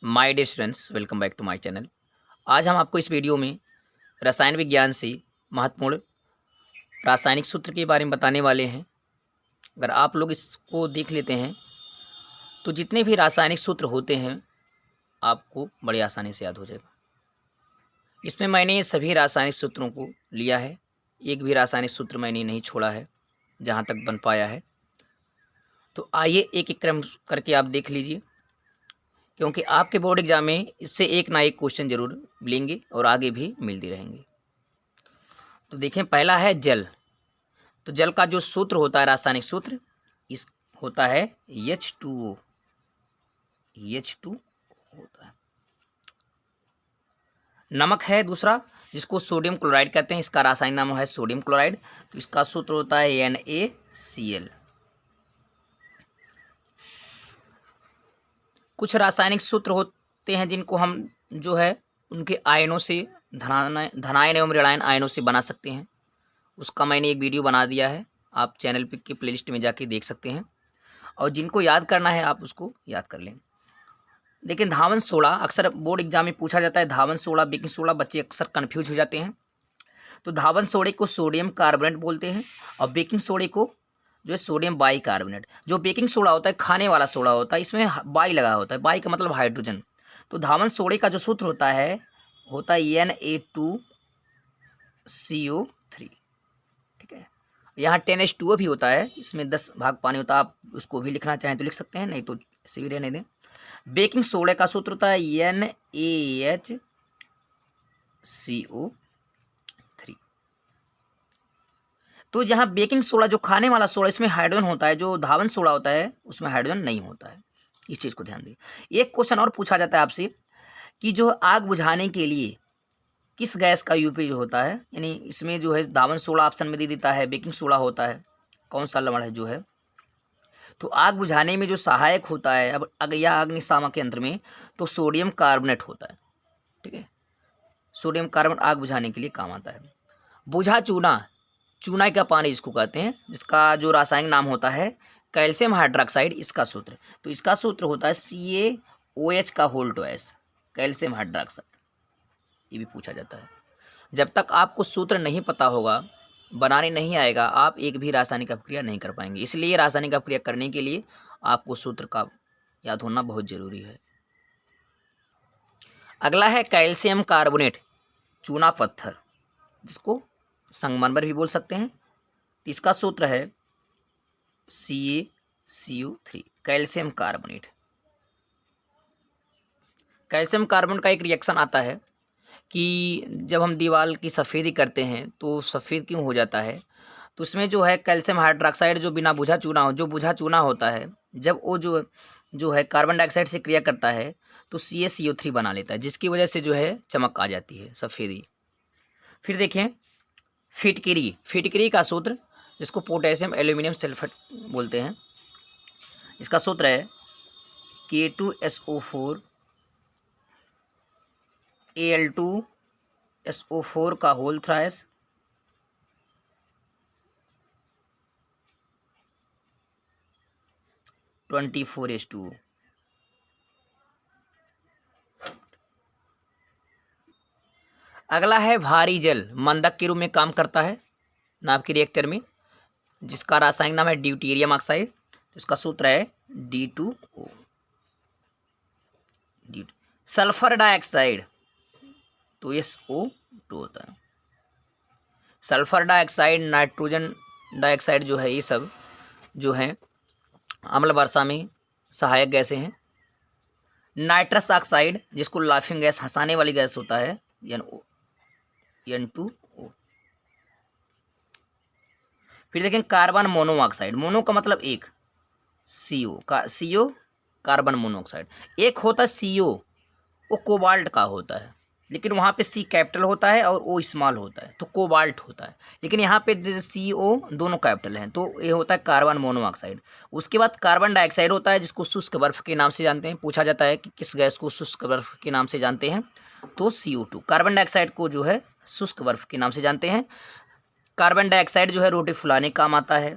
My dear students, welcome back to my channel. आज हम आपको इस वीडियो में रसायन विज्ञान से महत्वपूर्ण रासायनिक सूत्र के बारे में बताने वाले हैं। अगर आप लोग इसको देख लेते हैं तो जितने भी रासायनिक सूत्र होते हैं आपको बड़ी आसानी से याद हो जाएगा। इसमें मैंने सभी रासायनिक सूत्रों को लिया है, एक भी रासायनिक सूत्र मैंने नहीं छोड़ा है जहाँ तक बन पाया है। तो आइए एक एक क्रम करके आप देख लीजिए, क्योंकि आपके बोर्ड एग्जाम में इससे एक ना एक क्वेश्चन जरूर लेंगे और आगे भी मिलते रहेंगे। तो देखें, पहला है जल। तो जल का जो सूत्र होता है, रासायनिक सूत्र, इस होता है H2O। H2 होता है। नमक है दूसरा, जिसको सोडियम क्लोराइड कहते हैं, इसका रासायनिक नाम है सोडियम क्लोराइड। तो इसका सूत्र होता है NaCl। कुछ रासायनिक सूत्र होते हैं जिनको हम जो है उनके आयनों से धनायन एवं ऋणायन आयनों से बना सकते हैं। उसका मैंने एक वीडियो बना दिया है, आप चैनल पे के प्लेलिस्ट में जाके देख सकते हैं। और जिनको याद करना है आप उसको याद कर लें। लेकिन धावन सोडा अक्सर बोर्ड एग्जाम में पूछा जाता है, धावन सोडा, बेकिंग सोडा, बच्चे अक्सर कन्फ्यूज हो जाते हैं। तो धावन सोडे को सोडियम कार्बोनेट बोलते हैं और बेकिंग सोडे को जो है सोडियम बाई कार्बोनेट। जो बेकिंग सोडा होता है खाने वाला सोडा होता है, इसमें बाई लगा होता है, बाई का मतलब हाइड्रोजन। तो धावन सोडे का जो सूत्र होता है Na2CO3। ठीक है, यहाँ 10H2O भी होता है, इसमें 10 भाग पानी होता है। आप उसको भी लिखना चाहें तो लिख सकते हैं, नहीं तो ऐसे भी रहने दें। बेकिंग सोडे का सूत्र होता है NaHCO3। तो यहाँ बेकिंग सोडा जो खाने वाला सोडा, इसमें हाइड्रोजन होता है, जो धावन सोडा होता है उसमें हाइड्रोजन नहीं होता है। इस चीज़ को ध्यान दें। एक क्वेश्चन और पूछा जाता है आपसे कि जो आग बुझाने के लिए किस गैस का उपयोग होता है, यानी इसमें जो है धावन सोडा ऑप्शन में दे देता है, बेकिंग सोडा होता है, कौन सा लवण है जो है। तो आग बुझाने में जो सहायक होता है, अब अगर यह अग्निशामक यंत्र में, तो सोडियम कार्बोनेट होता है। ठीक है, सोडियम कार्बोनेट आग बुझाने के लिए काम आता है। बुझा चूना, चूना का पानी जिसको कहते हैं, जिसका जो रासायनिक नाम होता है कैल्शियम हाइड्रोक्साइड, इसका सूत्र, तो इसका सूत्र होता है CaOH का होल ट्वाइस, कैल्शियम हाइड्रोक्साइड। ये भी पूछा जाता है। जब तक आपको सूत्र नहीं पता होगा, बनाने नहीं आएगा, आप एक भी रासायनिक अपक्रिया नहीं कर पाएंगे। इसलिए रासायनिक अपक्रिया करने के लिए आपको सूत्र का याद होना बहुत जरूरी है। अगला है कैल्शियम कार्बोनेट, चूना पत्थर, जिसको संगमरमर भी बोल सकते हैं। इसका सूत्र है CaCO3, calcium carbonate. Calcium carbonate का एक रिएक्शन आता है कि जब हम दीवार की सफ़ेदी करते हैं तो सफ़ेद क्यों हो जाता है, तो उसमें जो है कैल्शियम हाइड्रोक्साइड जो बिना बुझा चूना हो, जो बुझा चूना होता है, जब वो जो है कार्बन डाइऑक्साइड से क्रिया करता है तो CaCO3 बना लेता है, जिसकी वजह से जो है चमक आ जाती है, सफ़ेदी। फिर देखें फिटकिरी, फिटकिरी का सूत्र, जिसको पोटेशियम एल्यूमिनियम सल्फेट बोलते हैं, इसका सूत्र है K2SO4 Al2SO4 का होल थ्राइस (24H2O). अगला है भारी जल, मंदक के रूप में काम करता है नाभ के रिएक्टर में, जिसका रासायनिक नाम है ड्यूटेरियम ऑक्साइड। तो इसका सूत्र है D2O। सल्फर डाइऑक्साइड तो SO2 होता है। सल्फर डाइऑक्साइड, नाइट्रोजन डाइऑक्साइड जो है, ये सब जो है अम्ल वर्षा में सहायक गैसें हैं। नाइट्रस ऑक्साइड, जिसको लाफिंग गैस, हंसाने वाली गैस होता है, N2O। फिर देखें कार्बन मोनोऑक्साइड, मोनो का मतलब एक, CO कार्बन मोनोऑक्साइड। एक होता है CO, वो कोबाल्ट का होता है, लेकिन वहाँ पे C कैपिटल होता है और O स्मॉल होता है, तो कोबाल्ट होता है। लेकिन यहाँ पे CO दोनों कैपिटल हैं, तो ये होता है कार्बन मोनोऑक्साइड। उसके बाद कार्बन डाइऑक्साइड होता है, जिसको शुष्क बर्फ के नाम से जानते हैं। पूछा जाता है कि किस गैस को शुष्क बर्फ के नाम से जानते हैं, तो CO2। कार्बन डाइऑक्साइड को जो है शुष्क बर्फ के नाम से जानते हैं। कार्बन डाइऑक्साइड जो है रोटी फुलाने काम आता है।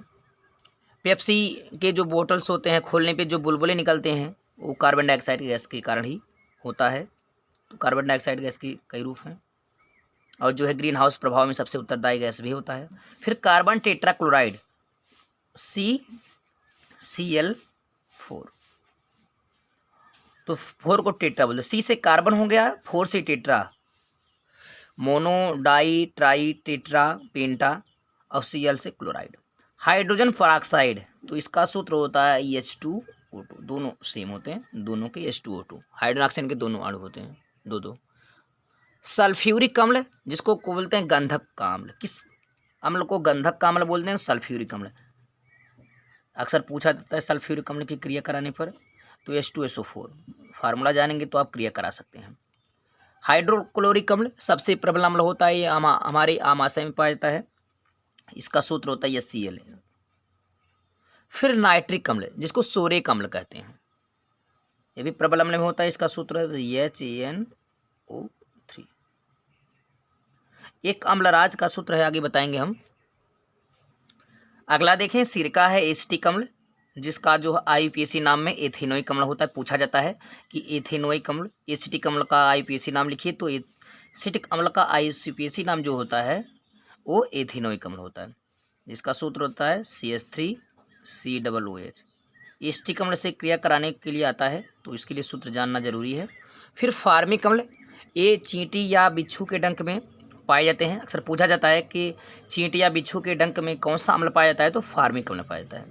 पेप्सी के जो बोतल्स होते हैं, खोलने पे जो बुलबुले निकलते हैं, वो कार्बन डाइऑक्साइड गैस के कारण ही होता है। तो कार्बन डाइऑक्साइड गैस की कई रूप हैं और जो है ग्रीन हाउस प्रभाव में सबसे उत्तरदायी गैस भी होता है। फिर कार्बन टेट्राक्लोराइड CCl4, तो 4 को टेट्रा बोलते, C से कार्बन हो गया, 4 से tetra, mono di tri tetra पेंटा और Cl से क्लोराइड। हाइड्रोजन परऑक्साइड, तो इसका सूत्र होता है H2O2, दोनों सेम होते हैं, दोनों के H2O2, हाइड्रोजन ऑक्सीजन के दोनों अणु होते हैं, दो। सल्फ्यूरिक अम्ल, जिसको बोलते हैं गंधक का अम्ल, किस अम्ल को गंधक का अम्ल बोलते हैं? सल्फ्यूरिक अम्ल। अक्सर पूछा जाता है सल्फ्यूरिक अम्ल की क्रिया कराने पर, तो H2SO4 फार्मूला जानेंगे तो आप क्रिया करा सकते हैं। हाइड्रोक्लोरिक अम्ल सबसे प्रबल अम्ल होता है, ये हमारे आमाशय में पाया जाता है, इसका सूत्र होता है HCl। फिर नाइट्रिक अम्ल, जिसको सोरेक अम्ल कहते हैं, ये भी प्रबल अम्ल में होता है, इसका सूत्र है HNO3। एक अम्लराज का सूत्र है, आगे बताएंगे हम। अगला देखें, सिरका है एसिटिक अम्ल, जिसका जो IUPAC नाम में एथेनोइक अम्ल होता है। पूछा जाता है कि एथेनोइक अम्ल, एसिटिक अम्ल का IUPAC नाम लिखिए, तो एसिटिक अम्ल का IUPAC नाम जो होता है वो एथेनोइक अम्ल होता है, जिसका सूत्र होता है CH3COOH। एसिटिक अम्ल से क्रिया कराने के लिए आता है, तो इसके लिए सूत्र जानना जरूरी है। फिर फार्मिक अम्ल, ये चींटी या बिच्छू के डंक में पाए जाते हैं। अक्सर पूछा जाता है कि चींटी या बिच्छू के डंक में कौन सा अम्ल पाया जाता है, तो फार्मिक अम्ल पाया जाता है।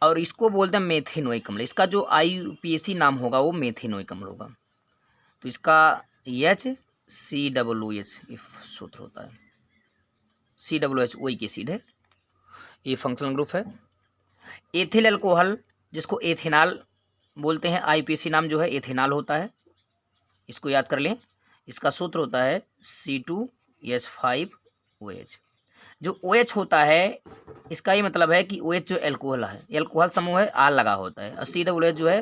और इसको बोलते हैं मेथेनोइक अम्ल, इसका जो IUPAC नाम होगा वो मेथेनोइक अम्ल होगा, तो इसका HCOOH सूत्र होता है। COOH ओइक एसिड है, ये फंक्शनल ग्रुप है। एथिल अल्कोहल, जिसको एथेनॉल बोलते हैं, IUPAC नाम जो है एथेनॉल होता है, इसको याद कर लें। इसका सूत्र होता है C2H5OH। जो OH होता है, इसका ये मतलब है कि OH जो एल्कोहल है, एल्कोहल समूह है, आल लगा होता है, और COOH जो है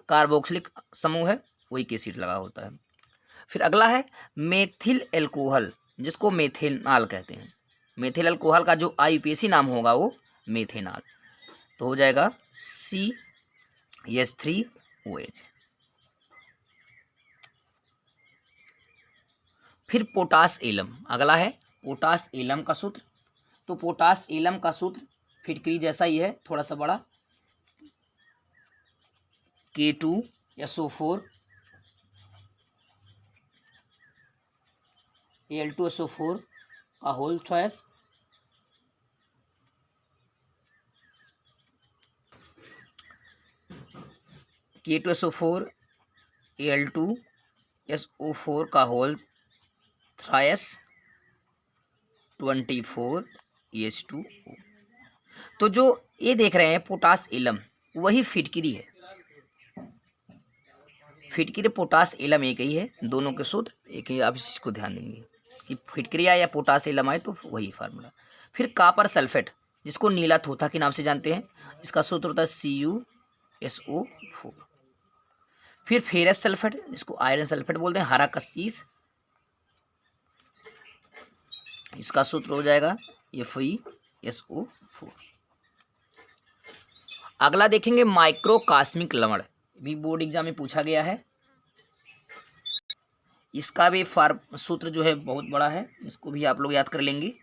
कार्बोक्सिलिक समूह है, ओइक एसिड लगा होता है। फिर अगला है मेथिल एल्कोहल, जिसको मेथेनॉल कहते हैं। मेथिल अल्कोहल का जो IUPAC नाम होगा वो मेथेनॉल, तो हो जाएगा CH3OH। फिर पोटास एलम, अगला है पोटास एलम का सूत्र। तो पोटास एलम का सूत्र फिटकरी जैसा ही है, थोड़ा सा बड़ा, K2SO4 Al2SO4 का होल ट्वाइस K2SO4 Al2SO4 का होल थ्राइस 24H2O। तो जो ये देख रहे हैं पोटास एलम, वही फिटकिरी है। फिटकिरी पोटास एलम एक ही है, दोनों के सूत्र एक ही, आप इसको ध्यान देंगे कि फिटकिरी आए या पोटास एलम आए तो वही फार्मूला। फिर कापर सल्फेट, जिसको नीला थोथा के नाम से जानते हैं, इसका सूत्र होता है CuSO4। फिर फेरस सल्फेट, जिसको आयरन सल्फेट बोलते हैं, हरा कसीस, इसका सूत्र हो जाएगा FeSO4। अगला देखेंगे माइक्रोकास्मिक लवण, भी बोर्ड एग्जाम में पूछा गया है। इसका भी सूत्र जो है बहुत बड़ा है, इसको भी आप लोग याद कर लेंगे।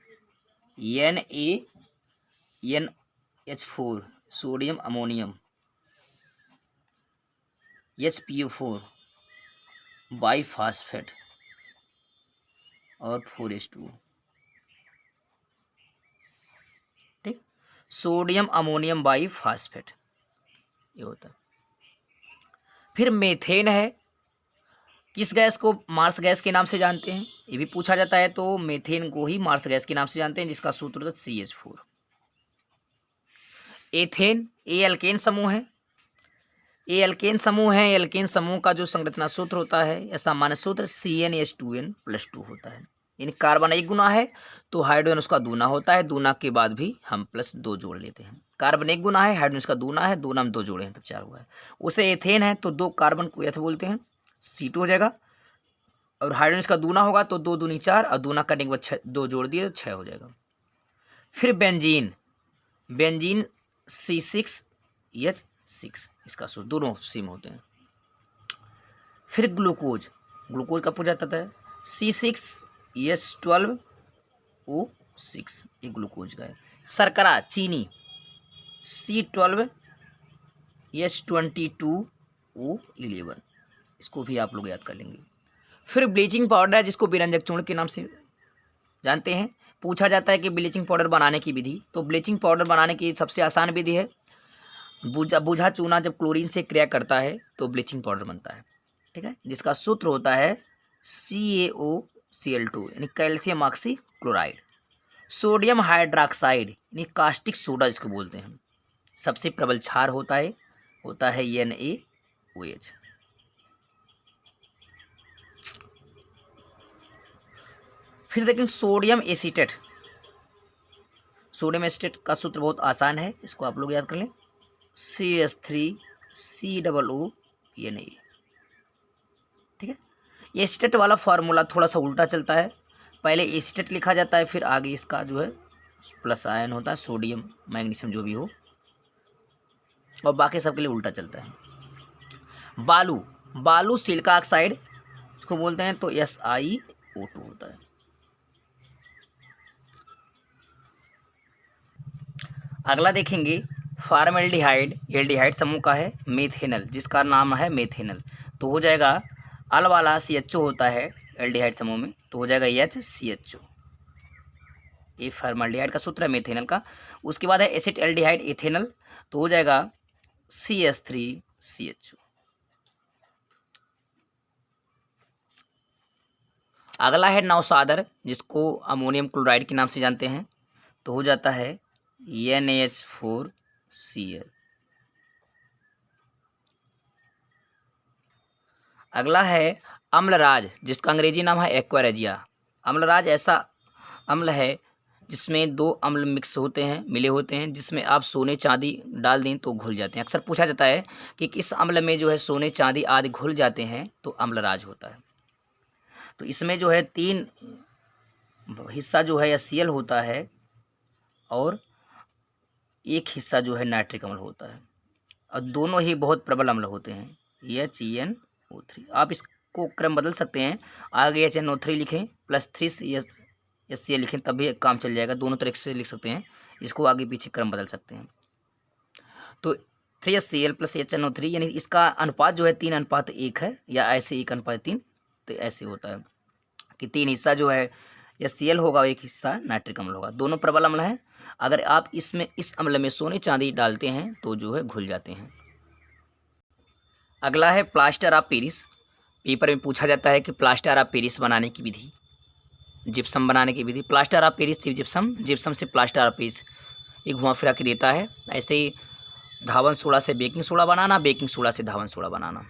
NaNH4 सोडियम अमोनियम, HPO4 बाईफास्फेट और 4H2O। ठीक, सोडियम अमोनियम बाईफास्फेट ये होता है। फिर मेथेन है, किस गैस को मार्स गैस के नाम से जानते हैं, ये भी पूछा जाता है, तो मेथेन को ही मार्स गैस के नाम से जानते हैं, जिसका सूत्र होता है CH4। एथेन, ए एल्केन समूह है, ए एल्केन समूह है, एल्केन समूह का जो संरचना सूत्र होता है या सामान्य सूत्र CnH2n+2 होता है। यानी कार्बन एक गुना है तो हाइड्रोजन उसका दूना होता है, दूना के बाद भी हम +2 जोड़ लेते हैं। कार्बन एक गुना है, हाइड्रोजन उसका दूना है, दूना में 2 जोड़े हैं तब 4 हुआ है। उसे एथेन है तो 2 कार्बन को एथ बोलते हैं, C2 हो जाएगा, और हाइड्रोजन इसका दूना होगा तो 2 दूनी 4, और दूना करने के बाद 2 जोड़ दिए तो 6 हो जाएगा। फिर बेंजीन, बेंजीन C6H 6, इसका सूत्र दोनों सेम होते हैं। फिर ग्लूकोज, ग्लूकोज का पूछा जाता है C6H12O6, ये ग्लूकोज का है। शर्करा चीनी C12H22O11, इसको भी आप लोग याद कर लेंगे। फिर ब्लीचिंग पाउडर है जिसको विरंजक चूर्ण के नाम से जानते हैं। पूछा जाता है कि ब्लीचिंग पाउडर बनाने की विधि, तो ब्लीचिंग पाउडर बनाने की सबसे आसान विधि है बुझा चूना जब क्लोरीन से क्रिया करता है तो ब्लीचिंग पाउडर बनता है, ठीक है, जिसका सूत्र होता है CaOCl2 यानी calcium oxy chloride. Sodium hydroxide यानी कास्टिक सोडा जिसको बोलते हैं, सबसे प्रबल क्षार होता है NaOH। फिर देखें सोडियम एसीटेट, सोडियम एसीटेट का सूत्र बहुत आसान है, इसको आप लोग याद कर लें CH3COO ठीक है। एसीटेट वाला फार्मूला थोड़ा सा उल्टा चलता है, पहले एसीटेट लिखा जाता है फिर आगे इसका जो है प्लस आयन होता है, सोडियम मैग्नीशियम जो भी हो, और बाकी सबके लिए उल्टा चलता है। बालू सिलिका ऑक्साइड इसको बोलते हैं तो SiO2 होता है। अगला देखेंगे फॉर्मल्डिहाइड, एल्डिहाइड समूह का है। मेथेनल जिसका नाम है मेथेनल, तो हो जाएगा अल वाला CHO होता है एल्डिहाइड समूह में, तो हो जाएगा HCHO, ये फॉर्मल्डिहाइड का सूत्र है मेथेनल का। उसके बाद है एसिड एल्डिहाइड इथेनल, तो हो जाएगा CH3CHO। अगला है नौसादर जिसको अमोनियम क्लोराइड के नाम से जानते हैं, तो हो जाता है NH4Cl। अगला है अम्लराज जिसका अंग्रेजी नाम है एक्वारेजिया। अम्लराज ऐसा अम्ल है जिसमें दो अम्ल मिक्स होते हैं, मिले होते हैं, जिसमें आप सोने चांदी डाल दें तो घुल जाते हैं। अक्सर पूछा जाता है कि किस अम्ल में जो है सोने चांदी आदि घुल जाते हैं, तो अम्लराज होता है। तो इसमें जो है 3 हिस्सा जो है Cl होता है और 1 हिस्सा जो है नाइट्रिक अम्ल होता है, और दोनों ही बहुत प्रबल अम्ल होते हैं HNO3। आप इसको क्रम बदल सकते हैं, आगे HNO3 लिखें प्लस 3HCl लिखें तब भी काम चल जाएगा, दोनों तरीके से लिख सकते हैं, इसको आगे पीछे क्रम बदल सकते हैं। तो 3HCl प्लस HNO3 यानी इसका अनुपात जो है 3:1 है, या ऐसे 1:3, तो ऐसे होता है कि 3 हिस्सा जो है HCl होगा, 1 हिस्सा नाइट्रिक अम्ल होगा, दोनों प्रबल अम्ल हैं। अगर आप इसमें इस अम्ल में सोने चांदी डालते हैं तो जो है घुल जाते हैं। अगला है प्लास्टर ऑफ पेरिस। पेपर में पूछा जाता है कि प्लास्टर ऑफ पेरिस बनाने की विधि, जिप्सम बनाने की विधि। प्लास्टर ऑफ पेरिस से जिप्सम, जिप्सम से प्लास्टर ऑफ पेरिस, एक घुमा फिरा के देता है। ऐसे ही धावन सोडा से बेकिंग सोडा बनाना, बेकिंग सोडा से धावन सोडा बनाना।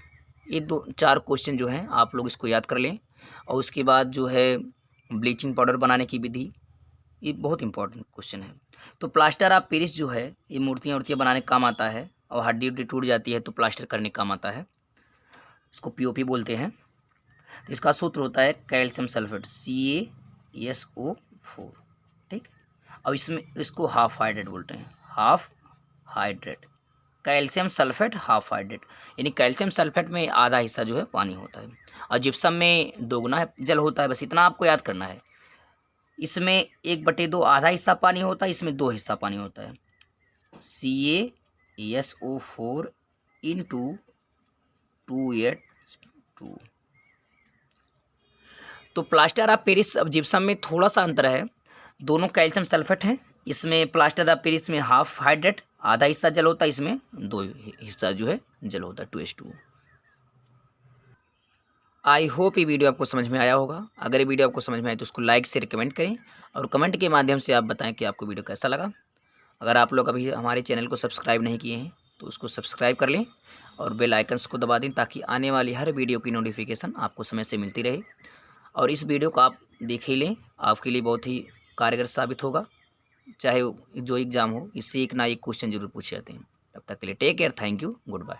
ये 2-4 क्वेश्चन जो हैं आप लोग इसको याद कर लें। और उसके बाद जो है ब्लीचिंग पाउडर बनाने की विधि, ये बहुत इंपॉर्टेंट क्वेश्चन है। तो प्लास्टर ऑफ पेरिस जो है ये मूर्तियाँ बनाने काम आता है, और हड्डी उड्डी टूट जाती है तो प्लास्टर करने काम आता है, इसको POP बोलते हैं। तो इसका सूत्र होता है कैल्शियम सल्फेट CaSO4, ठीक। अब इसमें इसको हाफ हाइड्रेट बोलते हैं, half hydrate, calcium sulphate half hydrate, यानी कैल्शियम सल्फेट में आधा हिस्सा जो है पानी होता है, और जिप्सम में 2 जल होता है। बस इतना आपको याद करना है। इसमें 1/2 आधा हिस्सा पानी होता है, इसमें 2 हिस्सा पानी होता है, CaSO4 × 2H2। तो प्लास्टर ऑफ पेरिस अब जिप्सम में थोड़ा सा अंतर है, दोनों कैल्शियम सल्फेट हैं। इसमें प्लास्टर ऑफ पेरिस में हाफ हाइड्रेट, आधा हिस्सा जल होता है, इसमें 2 हिस्सा जो है जल होता है, 2H2। आई होप ये वीडियो आपको समझ में आया होगा। अगर ये वीडियो आपको समझ में आए तो उसको लाइक से रिकमेंड करें, और कमेंट के माध्यम से आप बताएं कि आपको वीडियो कैसा लगा। अगर आप लोग अभी हमारे चैनल को सब्सक्राइब नहीं किए हैं तो उसको सब्सक्राइब कर लें, और बेल आइकन्स को दबा दें ताकि आने वाली हर वीडियो की नोटिफिकेशन आपको समय से मिलती रहे। और इस वीडियो को आप देख ही लें, आपके लिए बहुत ही कारगर साबित होगा। चाहे जो एग्ज़ाम हो, इससे एक ना एक क्वेश्चन जरूर पूछे जाते हैं। तब तक के लिए take care, thank you, good bye.